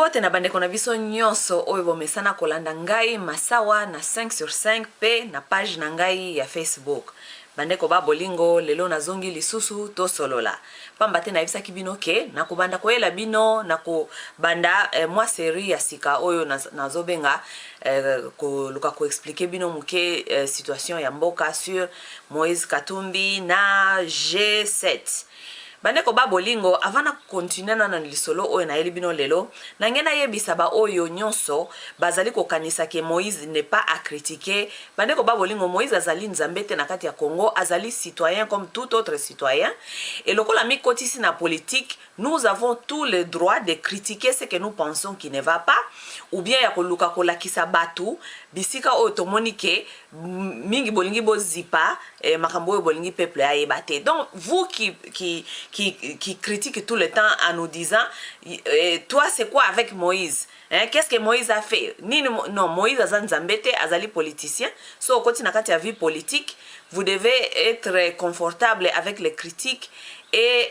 mbote na bandeko na biso nyonso oyo bomesana kolanda ngai masawa na 5 sur 5 pe na page na ngai ya Facebook. Bandeko ba bolingo lelo nazongi lisusu to solola. Pamba te nayebisaki bino ke nakobanda koyela bino nakobanda mwa série ya sika oyo nazobenga koluka ko expliquer bino muke situation ya mboka sur Moïse Katumbi na G7. Bandeko ba bolingo avant na continuer na lisolo oyo na yeli bino lelo na ngena yebisa ba oyo nyonso bazali kokanisa ke Moïse n'est pas à critiquer. Bandeko ba bolingo Moïse azali nzambe te na kati ya Congo, azali citoyen comme tout autre citoyen, et lokola mi kotisi na politique, nous avons tous le droit de critiquer ce que nous pensons qui ne va pas, ou bien ya koluka kolakisa batu bisika oyo tomoni ke mingi bolingi bozipa makambo oyo bolingi peuple ayebate. Donc vous qui critiquez tout le temps en nous disant toi c'est quoi avec Moïse, qu'est-ce que Moïse a fait? Non, Moïse azan nzambete azali politicien, so koti na kati ya vie politique vous devez être confortable avec les critiques et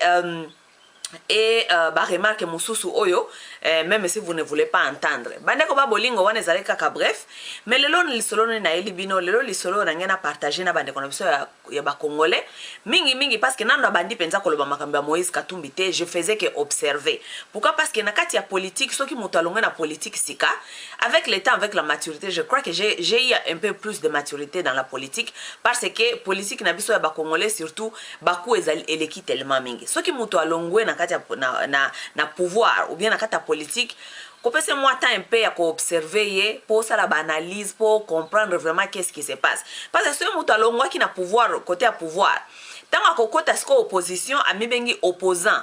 ba remarque mususu oyo même si vous ne voulez pas entendre. Bandeko ba bolingo wana ezali kaka bref, mais lelo lisolo na elibino lelo lisolo na ngena partager na bandeko na biso ya ba congolais mingi parce que nando bandi penza koloba makambo ya Moïse Katumbi te, je faisais que observer. Pourquoi? Parce que na kati ya politique soki mutu alonga na politique sika avec le temps, avec la maturité, je crois que j'ai eu un peu plus de maturité dans la politique parce que politique na biso ya ba congolais surtout baku ezali eleki tellement mingi. Soki mutu alongwe na kati na pouvoir ou bien na kati ya politique, kopese moi temps un peu ya ko observer pour ça la analyse pour comprendre vraiment qu'est-ce qui se passe. Parce que ce mutu alongwa ki na pouvoir côté à pouvoir, tant akokota siko opposition amibengi opposant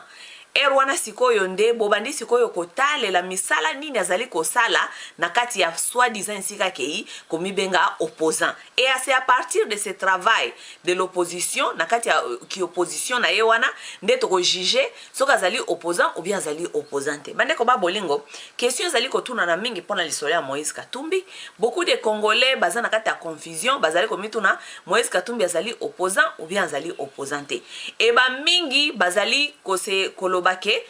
erwana sikoyo nde bobandi sikoyo kotalela misala nini azali kosala na kati ya soi-disant sika kei komibenga opposant. Et c'est à partir de ce travail de l'opposition na kati ya ki opposition na ye wana nde toko juger soka azali opposant ou bien azali opposante. Bandeko ba bolingo question azali kotuna na mingi pona lisolo ya Moïse Katumbi. Beaucoup de Congolais baza na kati ya confusion bazali komituna Moïse Katumbi azali opposant ou bien azali opposante. Et ba mingi bazali kolo bake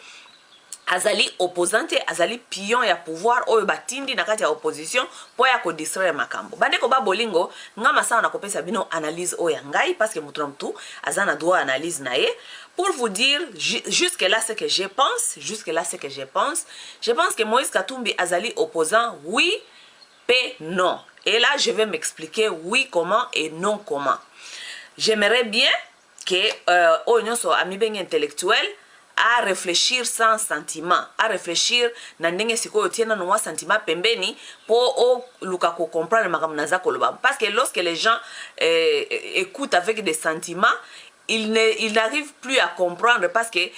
azali opposante, azali pion ya pouvoir oyo batindi na kati ya opposition po ya ko distraire makambo. Bandeko ba bolingo ngama sana nakopesa bino analyse oyo ngai parce que mutu mtu azana droit analyse na ye pour vous dire jusque là ce que je pense, je pense que Moïse Katumbi azali opposant oui pe non. Et là je vais m'expliquer oui comment et non comment. J'aimerais bien que oyo so ami bengi intellectuel à réfléchir sans sentiment, à réfléchir na ndenge sikoyo tiena no sentiment pembeni pour luka ko comprendre makambo naza koloba. Parce que lorsque les gens écoutent avec des sentiments, ils n'arrivent plus à comprendre parce que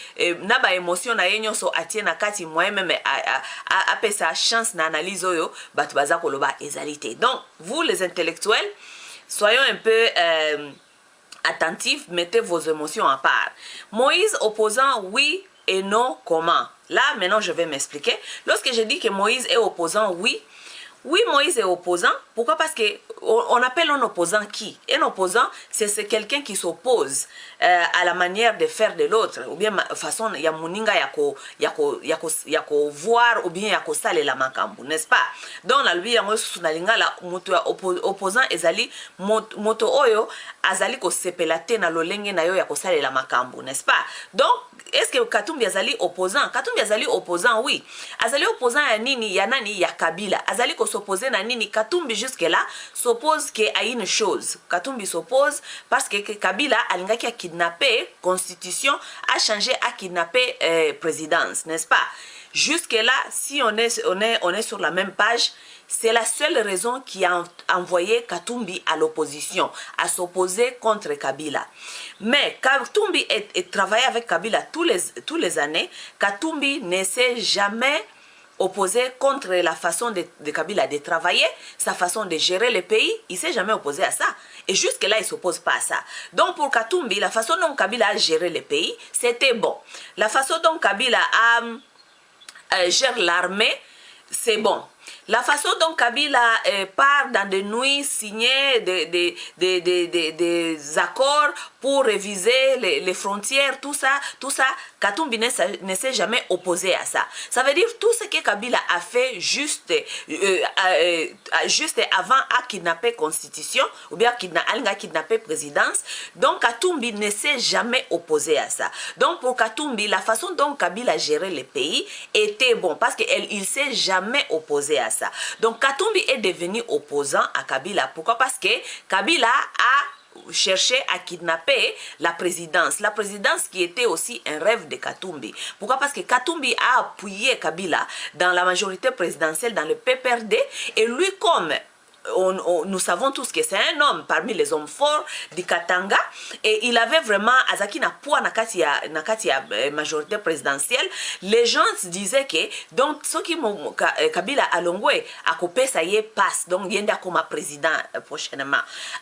na ba émotion na yenyo so atiena kati moi même a pesa chance na analyse oyo batu baza koloba ezalité. Donc vous les intellectuels, soyons un peu attentifs, mettez vos émotions à part. Moïse opposant oui et non comment? Là maintenant je vais m'expliquer. Lorsque je dis que Moïse est opposant oui, Moïse est opposant. Pourquoi? Parce que on appelle un opposant qui? Un opposant, c'est quelqu'un qui s'oppose à la manière de faire de l'autre, ou bien façon ya muninga yako voir ou bien yako sale la makambu, n'est-ce pas? Donc la lui yango sunalinga la moto opposant ezali moto oyo azali ko sepelate na lolenge na yo yako sale la makambu, n'est-ce pas? Donc est-ce que Katumbi azali opposant? Katumbi azali opposant oui. Azali opposant ya nini? Ya nani? Ya Kabila. Azali ko s'opposer na nini? Katumbi jusque là s'oppose à une chose. Katumbi s'oppose parce que Kabila alinga ki a kidnappé constitution, a changé, a kidnappé présidence, n'est-ce pas? Jusque là, si on est sur la même page, c'est la seule raison qui a envoyé Katumbi à l'opposition, à s'opposer contre Kabila. Mais Katumbi est travaillé avec Kabila tous les années. Katumbi ne s'est jamais opposé contre la façon de Kabila de travailler, sa façon de gérer le pays. Il ne s'est jamais opposé à ça. Et jusque-là, il ne s'oppose pas à ça. Donc pour Katumbi, la façon dont Kabila a géré le pays, c'était bon. La façon dont Kabila gère l'armée, c'est bon. La façon dont Kabila part dans des nuits signer des accords pour réviser les frontières, tout ça, Katumbi ne s'est jamais opposé à ça. Ça veut dire tout ce que Kabila a fait juste avant à kidnapper constitution, ou bien à kidnapper présidence. Donc Katumbi ne s'est jamais opposé à ça. Donc pour Katumbi, la façon dont Kabila gérait le pays était bon, parce qu'il ne s'est jamais opposé à ça. Donc Katumbi est devenu opposant à Kabila. Pourquoi? Parce que Kabila a cherché à kidnapper la présidence qui était aussi un rêve de Katumbi. Pourquoi? Parce que Katumbi a appuyé Kabila dans la majorité présidentielle, dans le PPRD, et lui, comme nous savons tous que c'est un homme parmi les hommes forts du Katanga, et il avait vraiment Azaki na poids nakati ya majorité présidentielle. Les gens se disaient que donc ce qui Kabila alongwe a coupé ça y est passe, donc il y a comme président prochainement.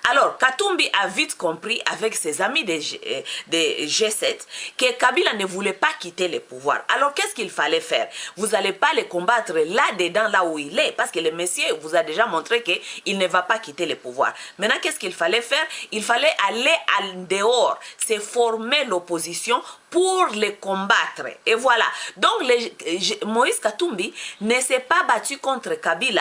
Alors Katumbi a vite compris avec ses amis de G7 que Kabila ne voulait pas quitter le pouvoir. Alors qu'est-ce qu'il fallait faire? Vous n'allez pas les combattre là-dedans, là où il est, parce que le monsieur vous a déjà montré que il ne va pas quitter le pouvoir. Maintenant, qu'est-ce qu'il fallait faire? Il fallait aller à dehors, c'est former l'opposition pour les combattre. Et voilà. Donc, Moïse Katumbi ne s'est pas battu contre Kabila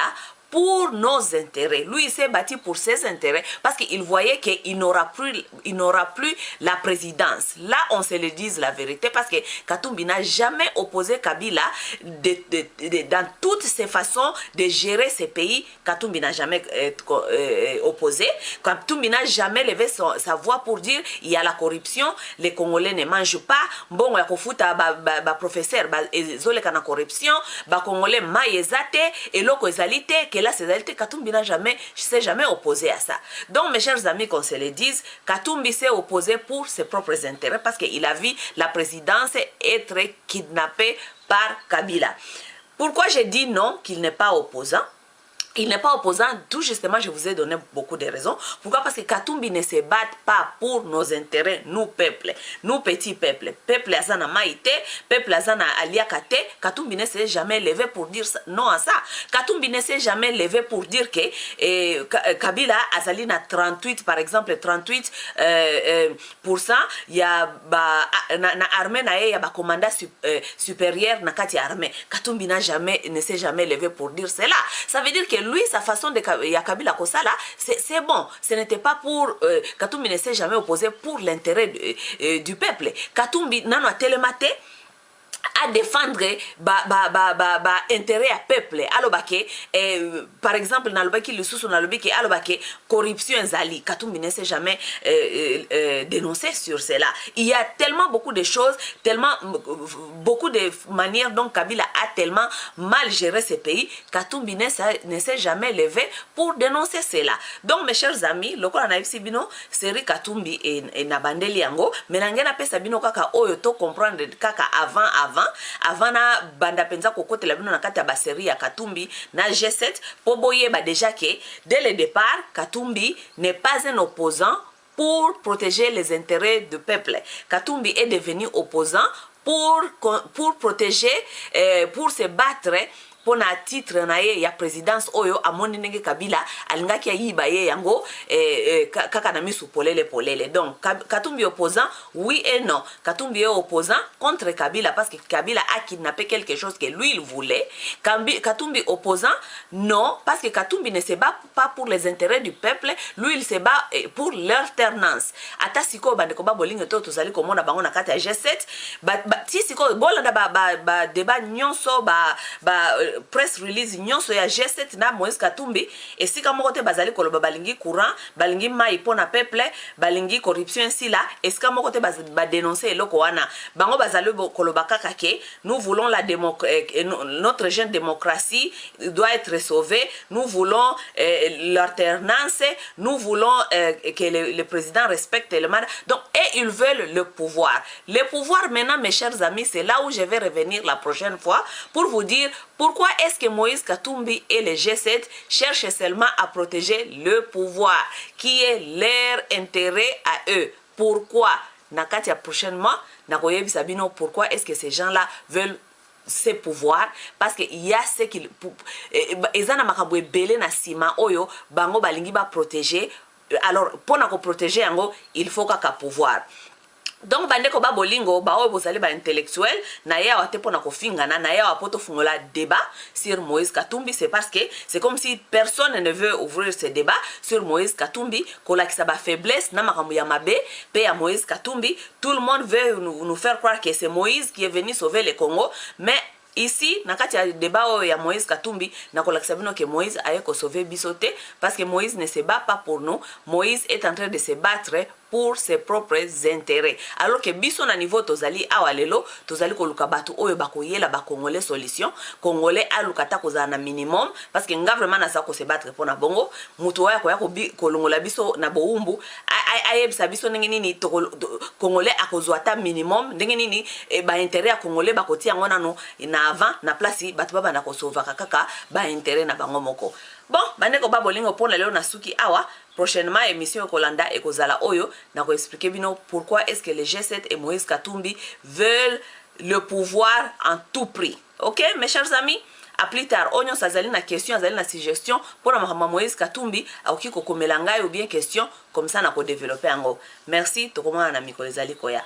pour nos intérêts. Lui, il s'est battu pour ses intérêts parce qu'il voyait qu'il n'aura plus la présidence. Là, on se le dise la vérité, parce que Katumbi n'a jamais opposé Kabila dans toutes ses façons de gérer ces pays. Katumbi n'a jamais opposé. Katumbi n'a jamais levé sa voix pour dire il y a la corruption, les Congolais ne mangent pas. Bon, il y a kofuta professeur, zole kana corruption, Congolais maïezate et loko ezalite, que là, Katumbi s'est jamais opposé à ça. Donc, mes chers amis, qu'on se le dise, Katumbi s'est opposé pour ses propres intérêts, parce qu'il a vu la présidence être kidnappée par Kabila. Pourquoi j'ai dit non, qu'il n'est pas opposant? Il n'est pas opposant, tout justement, je vous ai donné beaucoup de raisons. Pourquoi? Parce que Katumbi ne se bat pas pour nos intérêts, nous peuple, nous petits peuples. Peuple azana maïté, peuple azana aliakate. Katumbi ne s'est jamais levé pour dire non à ça. Katumbi ne s'est jamais levé pour dire que Kabila azali na 38, par exemple, 38%, il y a na armée na y a commandant supérieur na kati armée. Katumbi ne s'est jamais levé pour dire cela. Ça veut dire que lui, sa façon de Kabila Kosala, c'est bon. Ce n'était pas pour... Katumbi ne s'est jamais opposé pour l'intérêt du peuple. Katumbi nano a télématé à défendre intérêt à peuple. Alors par exemple, dans le baki le sous dans le baki corruption zali, Katumbi ne s'est jamais dénoncé sur cela. Il y a tellement beaucoup de choses, tellement beaucoup de manières dont Kabila a tellement mal géré ce pays. Katumbi ne s'est jamais levé pour dénoncer cela. Donc mes chers amis, le quoi na bino série Katumbi et Nabandeli yango, mais nangena pesa bino kaka oyo to comprendre kaka avant na banda penza kokote la bino na kati ya baseri ya Katumbi na G7 po boyeba déjà que dès le départ Katumbi n'est pas un opposant pour protéger les intérêts du peuple. Katumbi est devenu opposant pour protéger, pour se battre pour na titre na ye ya présidence oyo amoni ndenge Kabila alingaki ya yiba ye yango kaka na misu polele. Donc Katumbi opposant, oui et non. Katumbi est opposant contre Kabila parce que Kabila a kidnappé quelque chose que lui il voulait. Katumbi opposant, non, parce que Katumbi ne se bat pas pour les intérêts du peuple, lui il se bat pour l'alternance. Ata siko bandeko ba bolingo to tozali komona bango na kati ya G7 ti siko bolanda ba débat nyonso press release nyonso ya G7 na Moïse Katumbi esika moko te bazali koloba balingi courant, balingi mai pona peuple, balingi corruption ainsi là, esika moko te ba dénoncer eloko wana. Bango bazali koloba kaka ke nous voulons notre jeune démocratie doit être sauvée, nous voulons l'alternance, nous voulons que le président respecte le mandat. Donc et ils veulent le pouvoir. Le pouvoir maintenant, mes chers amis, c'est là où je vais revenir la prochaine fois pour vous dire pourquoi est-ce que Moïse Katumbi et les G7 cherchent seulement à protéger le pouvoir qui est leur intérêt à eux. Pourquoi? Nakatia prochainement, Nakoyebi Sabino, pourquoi est-ce que ces gens-là veulent ces pouvoirs? Parce qu'il y a ce qu'ils... Ezana makabwe belé na sima oyo, bango balingi ba protéger alors pour na ko protéger yango il faut kaka pouvoir. Donc bandeko ba bolingo ba oyo bozali ba intellectuel na yawa te pona kofingana na yawa poto fungola débat sur Moïse Katumbi. C'est parce que c'est comme si personne ne veut ouvrir ce débat sur Moïse Katumbi kola ki sa ba faiblesse na makambo ya mabe pe ya Moïse Katumbi. Tout le monde veut nous faire croire que c'est Moïse qui est venu sauver le Congo, mais ici na kati ya débat ya Moïse Katumbi na kolakisa bino que Moïse aye ko sauver biso te, parce que Moïse ne se bat pas pour nous. Moïse est en train de se battre pour ses propres intérêts, alors que biso na niveau tozali awa lelo tozali koluka batu oyo bakoyela ba congolais solution. Congolais alukata kozala na minimum, parce que nga vraiment naza ko se battre pour na bongo mutu oya koya kolongola biso na boumbu ayebisa biso ndenge nini congolais akozwa ta minimum, ndenge nini ba intérêt ya congolais bakoti yango nano na avant na place batu baba na kosova kaka ba intérêt na bango moko. Bon, bandeko ba bolingo pour lelo na suki awa. Prochainement, émission Kolanda et Kozala Oyo, n'a expliqué bino pourquoi est-ce que les G7 et Moïse Katumbi veulent le pouvoir en tout prix. Ok, mes chers amis, à plus tard. Onyo sazali na question, sazali na suggestion pour la Moïse Katumbi, à oki kokomelanga ou bien question comme ça n'a ko développer en gros. Merci, to comment na miko les ali koya.